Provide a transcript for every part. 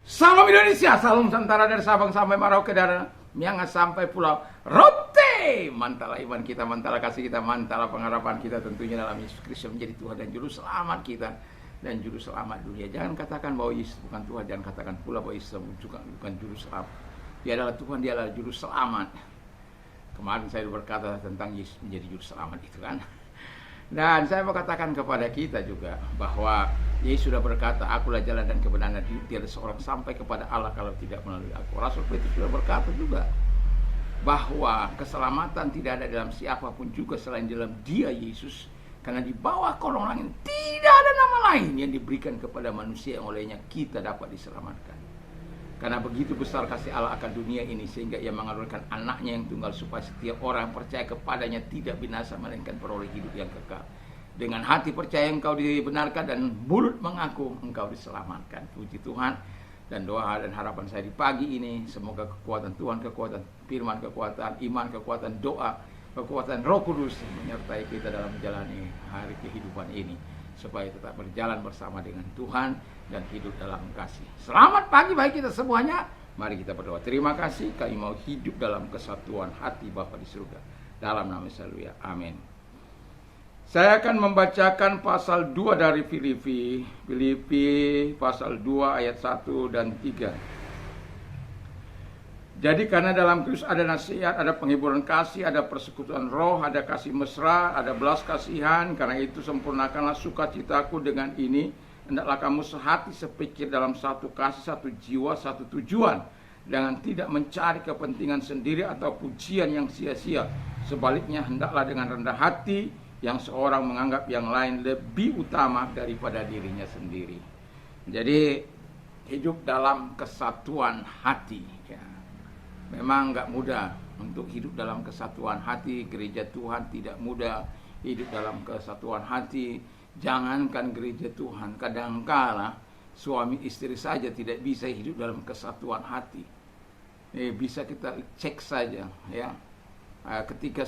Salam Indonesia, salam Nusantara dari Sabang sampai Merauke, dari Miangas sampai Pulau Rote. Mantala iman kita, mantala kasih kita, mantala pengharapan kita tentunya dalam Yesus Kristus menjadi Tuhan dan Juru Selamat kita dan Juru Selamat dunia. Jangan katakan bahwa Yesus bukan Tuhan, jangan katakan pula bahwa Yesus bukan Juru Selamat. Dia adalah Tuhan, dia adalah Juru Selamat. Kemarin saya berkata tentang Yesus menjadi Juru Selamat itu kan. Dan saya mau katakan kepada kita juga bahwa Yesus sudah berkata, akulah jalan dan kebenaran dan hidup. Tiada seorang sampai kepada Allah kalau tidak melalui aku. Rasul Petrus sudah berkata juga bahwa keselamatan tidak ada dalam siapapun juga selain dalam Dia Yesus. Karena di bawah kolong langit tidak ada nama lain yang diberikan kepada manusia yang olehnya kita dapat diselamatkan. Karena begitu besar kasih Allah akan dunia ini sehingga Ia mengalurkan anaknya yang tunggal supaya setiap orang yang percaya kepadanya tidak binasa melainkan peroleh hidup yang kekal. Dengan hati percaya engkau dibenarkan dan mulut mengaku engkau diselamatkan. Puji Tuhan. Dan doa dan harapan saya di pagi ini, semoga kekuatan Tuhan, kekuatan firman, kekuatan iman, kekuatan doa, kekuatan Roh Kudus menyertai kita dalam menjalani hari kehidupan ini, supaya tetap berjalan bersama dengan Tuhan dan hidup dalam kasih. Selamat pagi bagi kita semuanya. Mari kita berdoa. Terima kasih, kami mau hidup dalam kesatuan hati Bapa di surga. Dalam nama Yesus, haleluya. Amin. Saya akan membacakan pasal 2 dari Filipi. Filipi pasal 2 ayat 1 dan 3. Jadi karena dalam Kristus ada nasihat, ada penghiburan kasih, ada persekutuan roh, ada kasih mesra, ada belas kasihan. Karena itu sempurnakanlah sukacitaku dengan ini. Hendaklah kamu sehati sepikir dalam satu kasih, satu jiwa, satu tujuan. Dengan tidak mencari kepentingan sendiri atau pujian yang sia-sia. Sebaliknya hendaklah dengan rendah hati yang seorang menganggap yang lain lebih utama daripada dirinya sendiri. Jadi hidup dalam kesatuan hati ya. Memang nggak mudah untuk hidup dalam kesatuan hati. Gereja Tuhan tidak mudah hidup dalam kesatuan hati. Jangankan gereja Tuhan, kadangkala suami istri saja tidak bisa hidup dalam kesatuan hati. Bisa kita cek saja ya. Ketika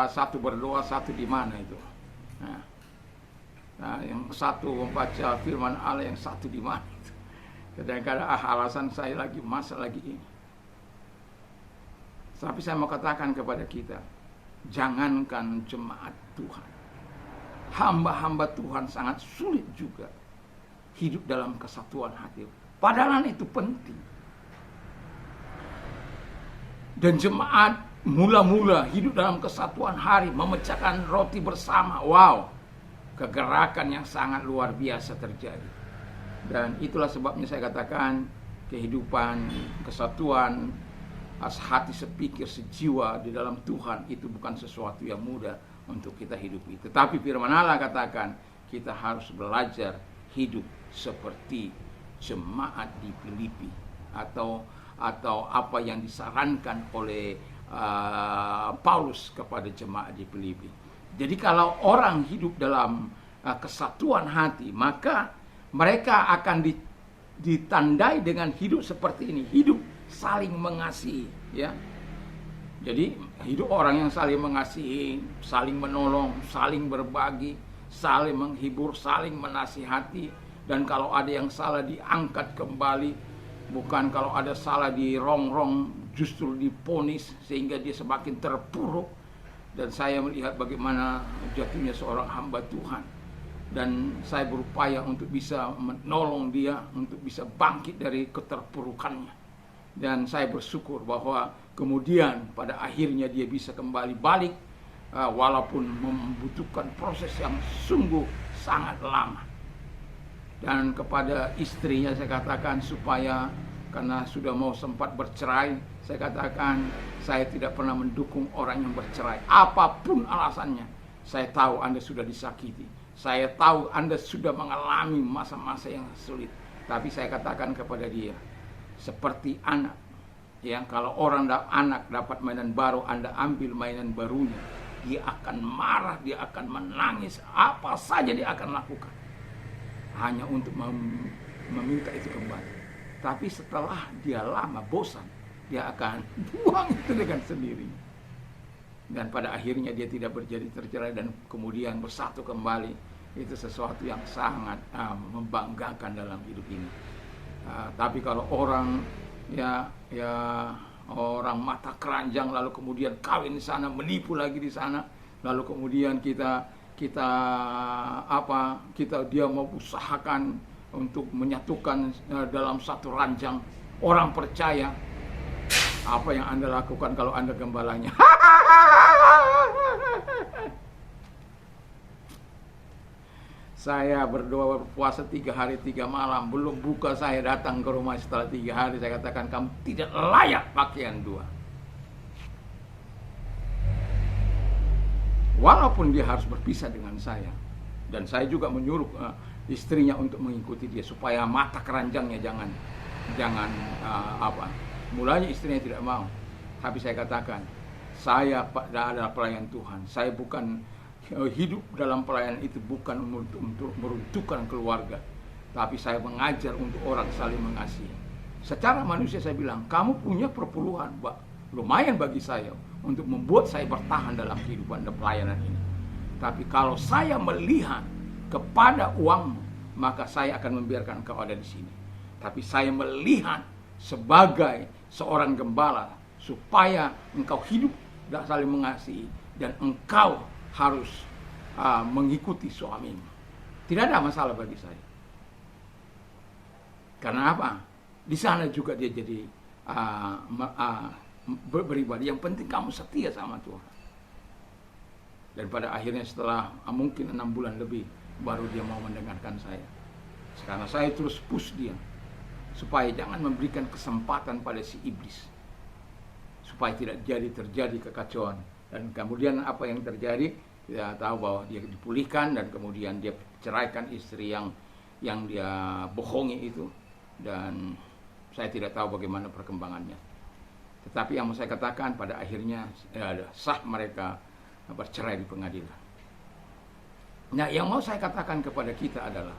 satu berdoa, satu di mana itu. Nah, yang satu membaca firman Allah, yang satu di mana itu. Kadang-kadang alasan saya lagi masa lagi ini. Tapi saya mau katakan kepada kita, jangankan jemaat Tuhan, hamba-hamba Tuhan sangat sulit juga hidup dalam kesatuan hati. Padahal itu penting. Dan jemaat mula-mula hidup dalam kesatuan hari, memecahkan roti bersama. Wow, kegerakan yang sangat luar biasa terjadi. Dan itulah sebabnya saya katakan kehidupan, kesatuan, hati sepikir, sejiwa di dalam Tuhan itu bukan sesuatu yang mudah untuk kita hidupi. Tetapi firman Allah katakan kita harus belajar hidup seperti jemaat di Filipi, atau apa yang disarankan oleh Paulus kepada jemaat di Filipi. Jadi kalau orang hidup dalam kesatuan hati, maka mereka akan ditandai dengan hidup seperti ini, hidup saling mengasihi ya. Jadi hidup orang yang saling mengasihi, saling menolong, saling berbagi, saling menghibur, saling menasihati. Dan kalau ada yang salah diangkat kembali, bukan kalau ada salah dirongrong, justru diponis sehingga dia semakin terpuruk. Dan saya melihat bagaimana jatuhnya seorang hamba Tuhan. Dan saya berupaya untuk bisa menolong dia, untuk bisa bangkit dari keterpurukannya. Dan saya bersyukur bahwa kemudian pada akhirnya dia bisa kembali balik, walaupun membutuhkan proses yang sungguh sangat lama. Dan kepada istrinya saya katakan supaya, karena sudah mau sempat bercerai, saya katakan saya tidak pernah mendukung orang yang bercerai. Apapun alasannya, saya tahu Anda sudah disakiti. Saya tahu Anda sudah mengalami masa-masa yang sulit. Tapi saya katakan kepada dia, seperti anak, ya, kalau anak dapat mainan baru, Anda ambil mainan barunya, dia akan marah, dia akan menangis, apa saja dia akan lakukan, hanya untuk meminta itu kembali. Tapi setelah dia lama bosan, dia akan buang itu dengan sendirinya. Dan pada akhirnya dia tidak berjadi tercerai dan kemudian bersatu kembali. Itu sesuatu yang sangat membanggakan dalam hidup ini. Tapi kalau orang ya orang mata keranjang lalu kemudian kawin di sana, menipu lagi di sana, lalu kemudian kita dia mau usahakan untuk menyatukan dalam satu ranjang, orang percaya. Apa yang Anda lakukan kalau Anda gembalanya? Saya berdoa berpuasa 3 hari 3 malam, belum buka saya datang ke rumah setelah 3 hari, saya katakan kamu tidak layak pakaian 2. Walaupun dia harus berpisah dengan saya, dan saya juga menyuruh istrinya untuk mengikuti dia supaya mata keranjangnya jangan mulanya istrinya tidak mau, tapi saya katakan saya adalah pelayan Tuhan, saya bukan hidup dalam pelayanan itu bukan untuk meruntuhkan keluarga, tapi saya mengajar untuk orang saling mengasihi. Secara manusia saya bilang, kamu punya perpuluhan, lumayan bagi saya untuk membuat saya bertahan dalam kehidupan dan pelayanan ini. Tapi kalau saya melihat kepada uangmu, maka saya akan membiarkan engkau ada di sini. Tapi saya melihat sebagai seorang gembala supaya engkau hidup dan saling mengasihi, dan engkau harus mengikuti suamimu. Tidak ada masalah bagi saya. Karena apa? Di sana juga dia jadi beribadah. Yang penting kamu setia sama Tuhan. Dan pada akhirnya setelah mungkin 6 bulan lebih, baru dia mau mendengarkan saya. Karena saya terus push dia supaya jangan memberikan kesempatan pada si iblis, supaya tidak terjadi kekacauan. Dan kemudian apa yang terjadi, kita tahu bahwa dia dipulihkan, dan kemudian dia ceraikan istri yang dia bohongi itu, dan saya tidak tahu bagaimana perkembangannya. Tetapi yang mau saya katakan, pada akhirnya sah mereka bercerai di pengadilan. Nah, yang mau saya katakan kepada kita adalah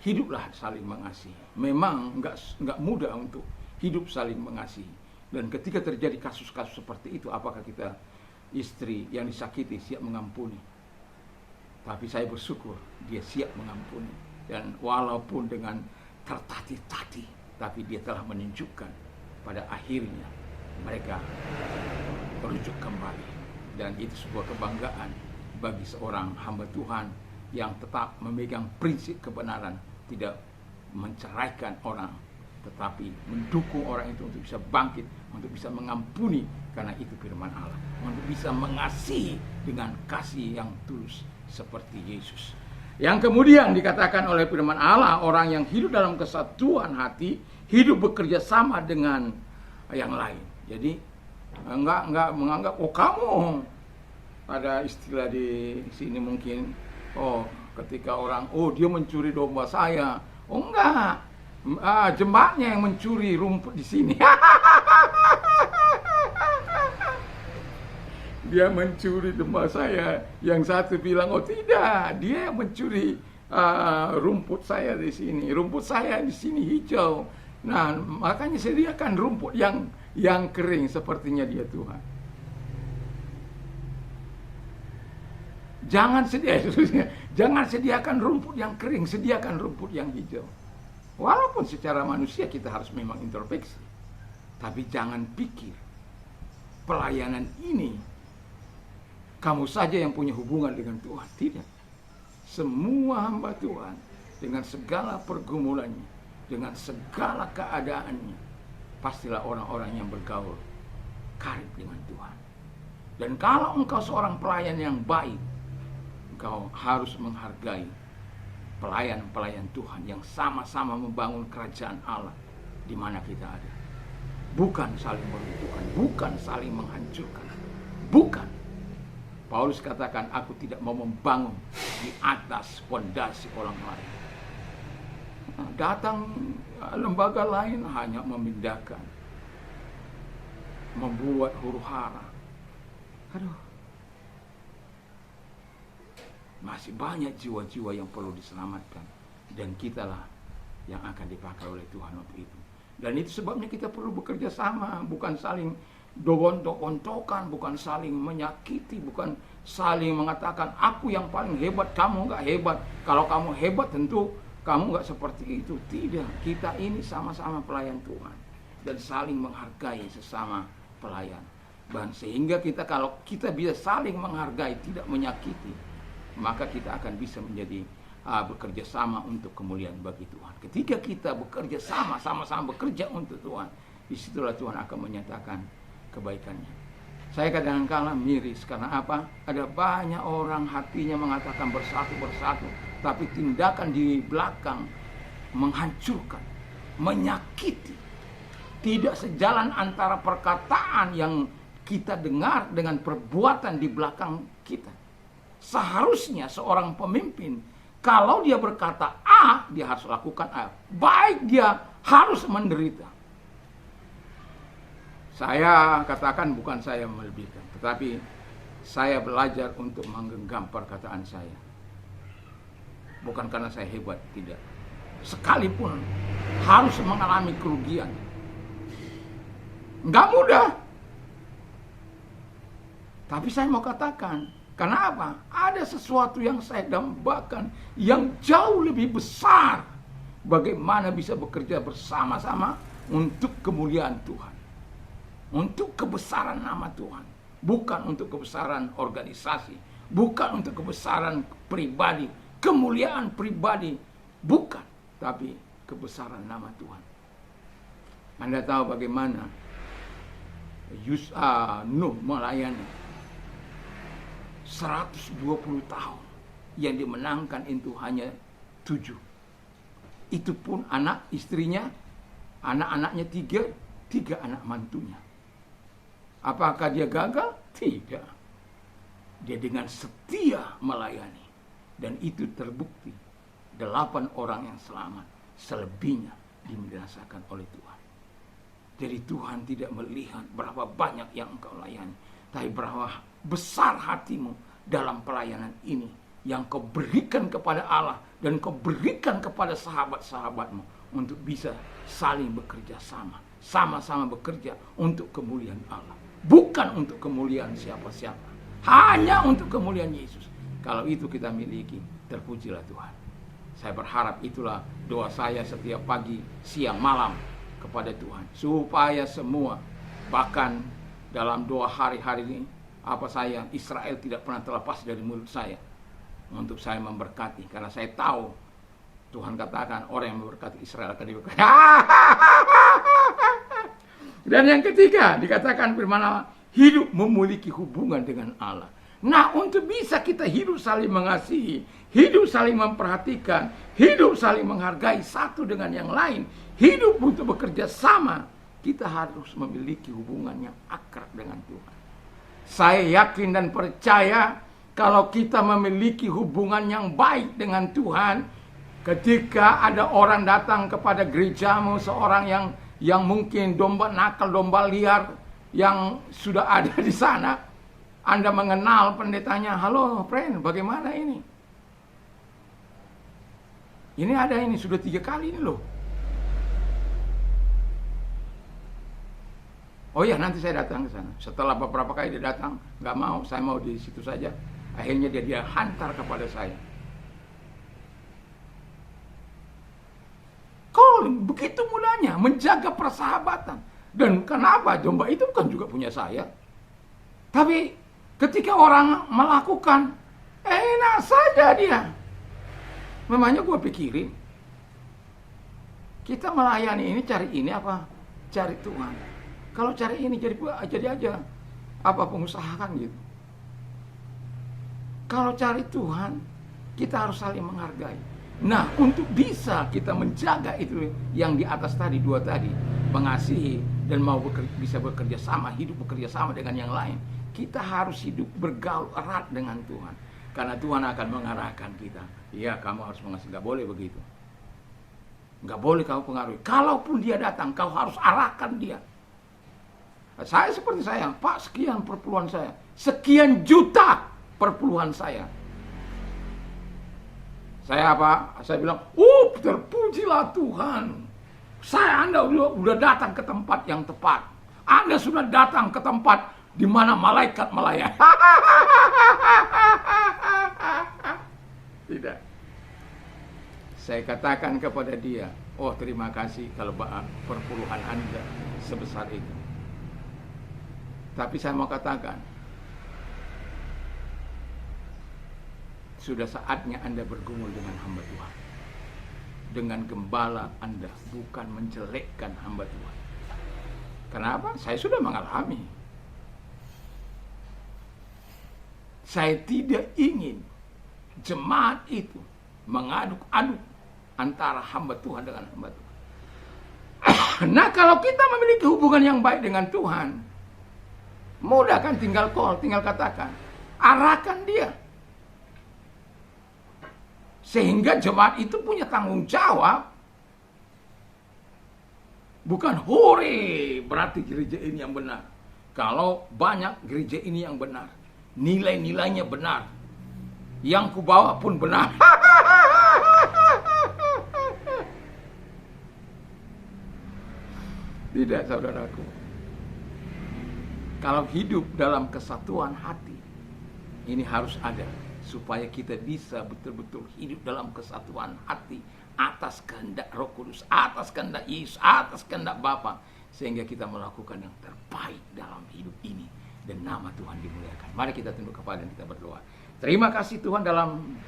hiduplah saling mengasihi. Memang nggak mudah untuk hidup saling mengasihi. Dan ketika terjadi kasus-kasus seperti itu, apakah kita istri yang disakiti siap mengampuni? Tapi saya bersyukur dia siap mengampuni, dan walaupun dengan tertatih-tatih, tapi dia telah menunjukkan pada akhirnya mereka merujuk kembali. Dan itu sebuah kebanggaan bagi seorang hamba Tuhan yang tetap memegang prinsip kebenaran, tidak menceraikan orang, tetapi mendukung orang itu untuk bisa bangkit, untuk bisa mengampuni, karena itu firman Allah, untuk bisa mengasihi dengan kasih yang tulus seperti Yesus. Yang kemudian dikatakan oleh firman Allah, orang yang hidup dalam kesatuan hati, hidup bekerja sama dengan yang lain. Jadi enggak menganggap, oh kamu, ada istilah di sini mungkin, oh ketika orang, oh dia mencuri domba saya, oh enggak, jemaatnya yang mencuri rumput di sini. Dia mencuri domba saya. Yang satu bilang, oh tidak, dia yang mencuri rumput saya di sini. Rumput saya di sini hijau. Nah, makanya sediakan rumput yang kering sepertinya dia Tuhan. Jangan sediakan rumput yang kering, sediakan rumput yang hijau. Walaupun secara manusia kita harus memang introspeksi, tapi jangan pikir pelayanan ini kamu saja yang punya hubungan dengan Tuhan. Tidak. Semua hamba Tuhan dengan segala pergumulannya, dengan segala keadaannya, pastilah orang-orang yang bergaul karib dengan Tuhan. Dan kalau engkau seorang pelayan yang baik, engkau harus menghargai pelayan-pelayan Tuhan yang sama-sama membangun kerajaan Allah di mana kita ada. Bukan saling meruntuhkan, bukan saling menghancurkan, bukan. Paulus katakan, aku tidak mau membangun di atas fondasi orang lain. Datang lembaga lain hanya memindahkan, membuat huru-hara. Aduh, masih banyak jiwa-jiwa yang perlu diselamatkan, dan kitalah yang akan dipakai oleh Tuhan untuk itu. Dan itu sebabnya kita perlu bekerja sama, bukan saling dogontok-ontokan, bukan saling menyakiti, bukan saling mengatakan aku yang paling hebat, kamu nggak hebat. Kalau kamu hebat tentu kamu nggak seperti itu. Tidak, kita ini sama-sama pelayan Tuhan dan saling menghargai sesama pelayan. Dan sehingga kalau kita bisa saling menghargai, tidak menyakiti, maka kita akan bisa menjadi bekerja sama untuk kemuliaan bagi Tuhan. Ketika kita bekerja sama-sama bekerja untuk Tuhan, disitulah Tuhan akan menyatakan kebaikannya. Saya kadang-kala miris, karena apa? Ada banyak orang hatinya mengatakan bersatu, tapi tindakan di belakang menghancurkan, menyakiti. Tidak sejalan antara perkataan yang kita dengar dengan perbuatan di belakang kita. Seharusnya seorang pemimpin, kalau dia berkata A, dia harus lakukan A. Baik dia harus menderita. Saya katakan bukan saya melebihkan, tetapi saya belajar untuk menggenggam perkataan saya. Bukan karena saya hebat, tidak. Sekalipun harus mengalami kerugian. Nggak mudah. Tapi saya mau katakan, karena apa? Ada sesuatu yang saya dambakan yang jauh lebih besar. Bagaimana bisa bekerja bersama-sama untuk kemuliaan Tuhan. Untuk kebesaran nama Tuhan. Bukan untuk kebesaran organisasi. Bukan untuk kebesaran pribadi. Kemuliaan pribadi. Bukan. Tapi kebesaran nama Tuhan. Anda tahu bagaimana Nuh melayani 120 tahun, yang dimenangkan itu hanya 7. Itu pun anak istrinya, anak-anaknya 3 anak mantunya. Apakah dia gagal? Tidak. Dia dengan setia melayani. Dan itu terbukti. 8 orang yang selamat, selebihnya dibinasakan oleh Tuhan. Jadi Tuhan tidak melihat berapa banyak yang engkau layani, tapi berapa besar hatimu dalam pelayanan ini yang kau berikan kepada Allah dan kau berikan kepada sahabat-sahabatmu untuk bisa saling bekerja sama-sama bekerja untuk kemuliaan Allah, bukan untuk kemuliaan siapa-siapa, hanya untuk kemuliaan Yesus. Kalau itu kita miliki, terpujilah Tuhan. Saya berharap itulah doa saya setiap pagi, siang, malam kepada Tuhan, supaya semua, bahkan dalam 2 hari-hari ini, Israel tidak pernah terlepas dari mulut saya untuk saya memberkati, karena saya tahu Tuhan katakan orang yang memberkati Israel akan diberkati. Dan yang ketiga dikatakan firman Allah, hidup memiliki hubungan dengan Allah. Nah, untuk bisa kita hidup saling mengasihi, hidup saling memperhatikan, hidup saling menghargai satu dengan yang lain, hidup untuk bekerja sama, kita harus memiliki hubungan yang akrab dengan Tuhan. Saya yakin dan percaya kalau kita memiliki hubungan yang baik dengan Tuhan, ketika ada orang datang kepada gerejamu, seorang yang mungkin domba nakal, domba liar yang sudah ada di sana, Anda mengenal pendetanya, halo friend, bagaimana ini? Ini ada ini, sudah 3 kali ini loh. Oh iya, nanti saya datang ke sana. Setelah beberapa kali dia datang, nggak mau, saya mau di situ saja. Akhirnya dia hantar kepada saya. Kok begitu mudahnya menjaga persahabatan. Dan kenapa? Domba itu kan juga punya saya. Tapi ketika orang melakukan, enak saja dia. Memangnya gue pikirin, kita melayani ini, cari ini apa? Cari Tuhan. Kalau cari ini jadi aja pengusaha kan gitu. Kalau cari Tuhan, kita harus saling menghargai. Nah, untuk bisa kita menjaga itu yang di atas tadi, 2 tadi, mengasihi dan mau bisa bekerja sama, hidup bekerja sama dengan yang lain, kita harus hidup bergaul erat dengan Tuhan. Karena Tuhan akan mengarahkan kita. Iya, kamu harus mengasihi, nggak boleh begitu. Nggak boleh kamu pengaruhi. Kalaupun dia datang, kau harus arahkan dia. Saya seperti saya, Pak, sekian perpuluhan saya, sekian juta perpuluhan saya. Saya bilang, terpujilah Tuhan. Anda udah datang ke tempat yang tepat. Anda sudah datang ke tempat di mana malaikat melayani. Tidak. Saya katakan kepada dia, oh terima kasih kalau perpuluhan Anda sebesar itu. Tapi saya mau katakan, sudah saatnya Anda bergumul dengan hamba Tuhan. Dengan gembala Anda, bukan menjelekkan hamba Tuhan. Kenapa? Saya sudah mengalami. Saya tidak ingin jemaat itu mengaduk-aduk antara hamba Tuhan dengan hamba Tuhan. Nah, kalau kita memiliki hubungan yang baik dengan Tuhan, mudah kan, tinggal katakan, arahkan dia. Sehingga jemaat itu punya tanggung jawab. Bukan hore, berarti gereja ini yang benar. Kalau banyak gereja ini yang benar, nilai-nilainya benar, yang kubawa pun benar. Tidak, saudaraku. Kalau hidup dalam kesatuan hati, ini harus ada, supaya kita bisa betul-betul hidup dalam kesatuan hati atas kehendak Roh Kudus, atas kehendak Yesus, atas kehendak Bapa, sehingga kita melakukan yang terbaik dalam hidup ini dan nama Tuhan dimuliakan. Mari kita tunduk kepala dan kita berdoa. Terima kasih Tuhan, dalam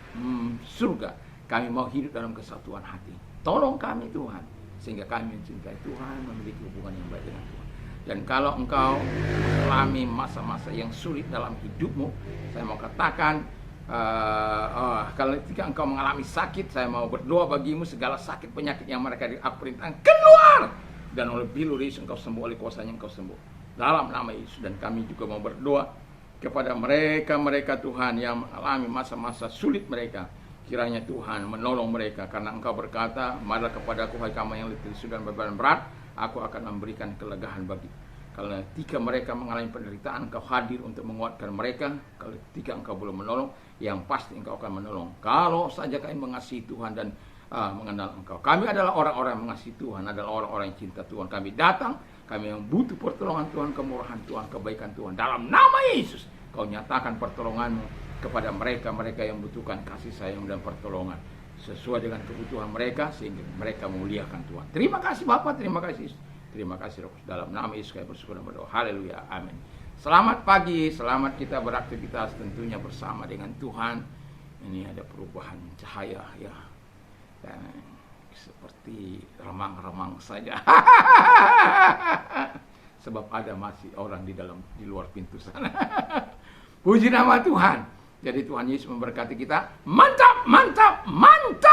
surga kami mau hidup dalam kesatuan hati. Tolong kami Tuhan, sehingga kami mencintai Tuhan, memiliki hubungan yang baik dengan Tuhan. Dan kalau engkau mengalami masa-masa yang sulit dalam hidupmu, saya mau katakan, kalau ketika engkau mengalami sakit, saya mau berdoa bagimu, segala sakit penyakit yang mereka diperintahkan keluar, dan oleh bilur Yesus engkau sembuh, oleh kuasanya engkau sembuh dalam nama Yesus. Dan kami juga mau berdoa kepada mereka Tuhan yang mengalami masa-masa sulit mereka, kiranya Tuhan menolong mereka, karena engkau berkata, marilah kepadaku hai kamu yang letih dan beban berat, aku akan memberikan kelegaan bagi. Kalau ketika mereka mengalami penderitaan, engkau hadir untuk menguatkan mereka. Kalau ketika engkau belum menolong, yang pasti engkau akan menolong. Kalau saja kami mengasihi Tuhan dan mengenal engkau. Kami adalah orang-orang yang mengasihi Tuhan, adalah orang-orang yang cinta Tuhan. Kami datang, kami yang butuh pertolongan Tuhan, kemurahan Tuhan, kebaikan Tuhan. Dalam nama Yesus, kau nyatakan pertolonganmu kepada mereka yang membutuhkan kasih sayang dan pertolongan sesuai dengan kebutuhan mereka, sehingga mereka memuliakan Tuhan. Terima kasih Bapa, terima kasih Yesus. Terima kasih Roh Kudus. Dalam nama Yesus kami bersyukur dan berdoa. Haleluya. Amin. Selamat pagi, selamat kita beraktivitas tentunya bersama dengan Tuhan. Ini ada perubahan cahaya ya. Dan seperti remang-remang saja. Sebab ada masih orang di luar pintu sana. Puji nama Tuhan. Jadi Tuhan Yesus memberkati kita. Mantap, mantap, mantap.